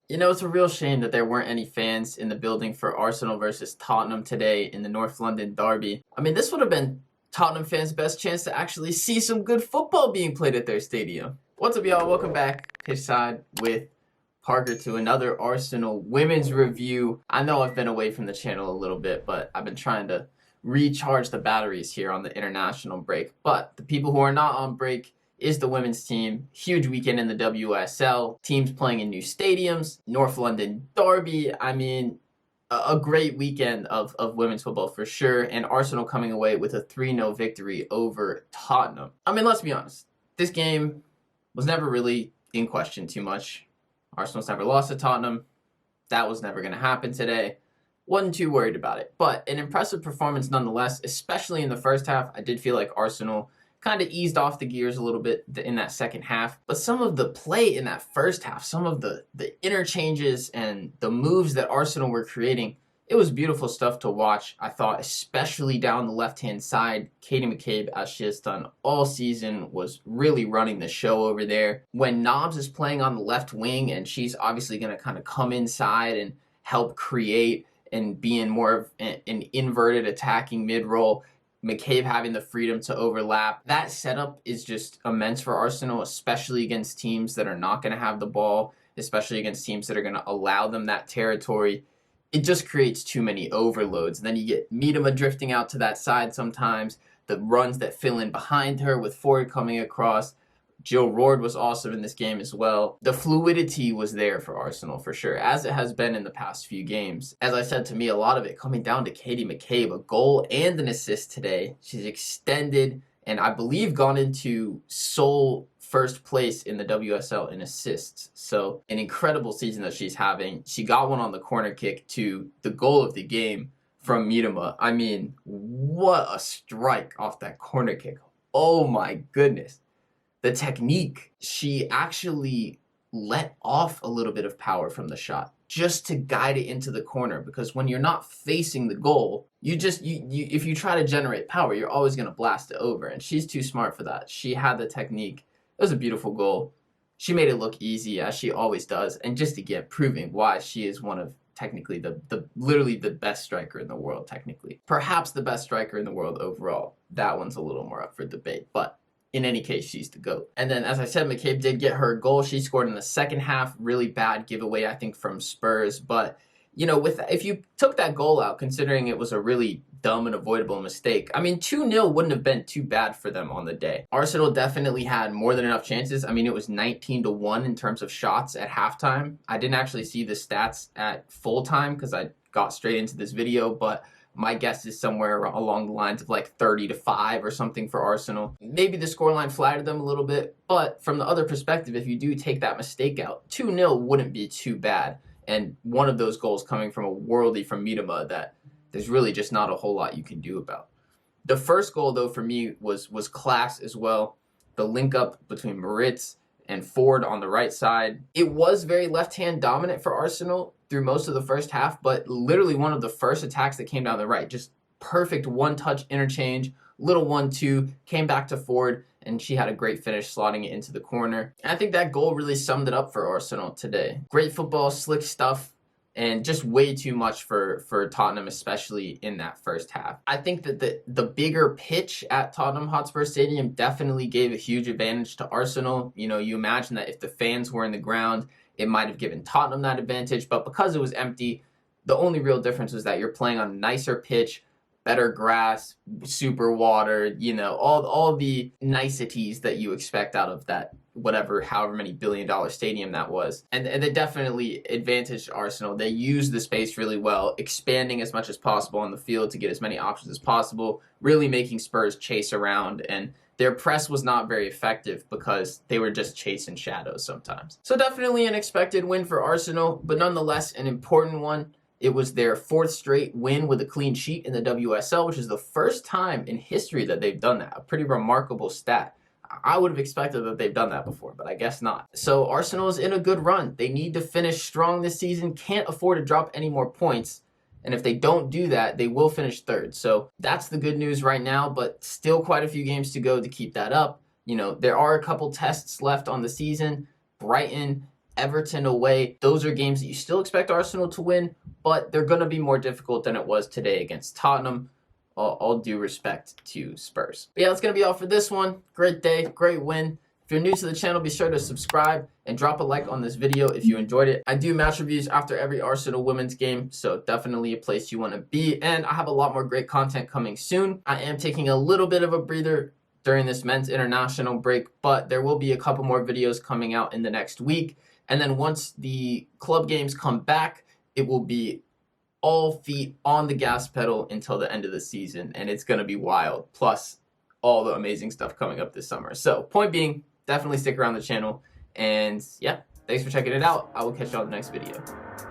You know, it's a real shame that there weren't any fans in the building for Arsenal versus Tottenham today in the North London derby. I mean, this would have been Tottenham fans' best chance to actually see some good football being played at their stadium. What's up, y'all? Welcome back, Pitchside with Parker, to another Arsenal women's review. I know I've been away from the channel a little bit, but I've been trying to recharge the batteries here on the international break. But the people who are not on break is the women's team. Huge weekend in the WSL. Teams playing in new stadiums. North London derby. I mean, a great weekend of women's football for sure. And Arsenal coming away with a 3-0 victory over Tottenham. I mean, let's be honest. This game was never really in question too much. Arsenal's never lost to Tottenham. That was never going to happen today. Wasn't too worried about it. But an impressive performance nonetheless, especially in the first half. I did feel like Arsenal kind of eased off the gears a little bit in that second half. But some of the play in that first half, some of the interchanges and the moves that Arsenal were creating, it was beautiful stuff to watch. I thought, especially down the left-hand side, Caitlin McCabe, as she has done all season, was really running the show over there. When Nobbs is playing on the left wing and she's obviously going to kind of come inside and help create and be in more of an inverted attacking mid-roll, McCabe having the freedom to overlap. That setup is just immense for Arsenal, especially against teams that are not going to have the ball, especially against teams that are going to allow them that territory. It just creates too many overloads. And then you get Miedema drifting out to that side sometimes, the runs that fill in behind her with Foord coming across. Roord was awesome in this game as well. The fluidity was there for Arsenal for sure, as it has been in the past few games. As I said, to me, a lot of it coming down to Katie McCabe, a goal and an assist today. She's extended and I believe gone into sole first place in the WSL in assists. So an incredible season that she's having. She got one on the corner kick to the goal of the game from Miedema. I mean, what a strike off that corner kick. Oh my goodness. The technique, she actually let off a little bit of power from the shot just to guide it into the corner, because when you're not facing the goal, if you try to generate power, you're always going to blast it over, and she's too smart for that. She had the technique. It was a beautiful goal. She made it look easy, as she always does, and just again proving why she is one of technically literally the best striker in the world, technically. Perhaps the best striker in the world overall. That one's a little more up for debate, but in any case, she's the GOAT. And then, as I said, McCabe did get her goal. She scored in the second half. Really bad giveaway, I think, from Spurs. But, you know, if you took that goal out, considering it was a really dumb and avoidable mistake, I mean, 2-0 wouldn't have been too bad for them on the day. Arsenal definitely had more than enough chances. I mean, it was 19-1 in terms of shots at halftime. I didn't actually see the stats at full time because I got straight into this video, but my guess is somewhere along the lines of like 30-5 or something for Arsenal. Maybe the scoreline flattered them a little bit, but from the other perspective, if you do take that mistake out, 2-0 wouldn't be too bad. And one of those goals coming from a worldie from Miedema that there's really just not a whole lot you can do about. The first goal, though, for me was class as well. The link up between Moritz and Foord on the right side. It was very left-hand dominant for Arsenal through most of the first half, but literally one of the first attacks that came down the right, just perfect one-touch interchange, little 1-2, came back to Foord, and she had a great finish slotting it into the corner. And I think that goal really summed it up for Arsenal today. Great football, slick stuff, and just way too much for Tottenham, especially in that first half. I think that the bigger pitch at Tottenham Hotspur Stadium definitely gave a huge advantage to Arsenal. You know, you imagine that if the fans were in the ground, it might have given Tottenham that advantage, but because it was empty, the only real difference was that you're playing on a nicer pitch, better grass, super water, you know, all the niceties that you expect out of that however many billion-dollar stadium that was. And they definitely advantaged Arsenal. They used the space really well, expanding as much as possible on the field to get as many options as possible, really making Spurs chase around, and their press was not very effective because they were just chasing shadows sometimes. So definitely an expected win for Arsenal, but nonetheless an important one. It was their fourth straight win with a clean sheet in the WSL, which is the first time in history that they've done that. A pretty remarkable stat. I would have expected that they've done that before, but I guess not. So Arsenal is in a good run. They need to finish strong this season, can't afford to drop any more points. And if they don't do that, they will finish third. So that's the good news right now, but still quite a few games to go to keep that up. You know, there are a couple tests left on the season. Brighton, Everton away. Those are games that you still expect Arsenal to win, but they're going to be more difficult than it was today against Tottenham. All due respect to Spurs. But yeah, that's going to be all for this one. Great day, great win. If you're new to the channel, be sure to subscribe and drop a like on this video if you enjoyed it. I do match reviews after every Arsenal women's game, so definitely a place you want to be. And I have a lot more great content coming soon. I am taking a little bit of a breather during this men's international break, but there will be a couple more videos coming out in the next week. And then once the club games come back, it will be all feet on the gas pedal until the end of the season, and it's going to be wild, plus all the amazing stuff coming up this summer. So point being, definitely stick around the channel, and yeah, thanks for checking it out. I will catch you on the next video.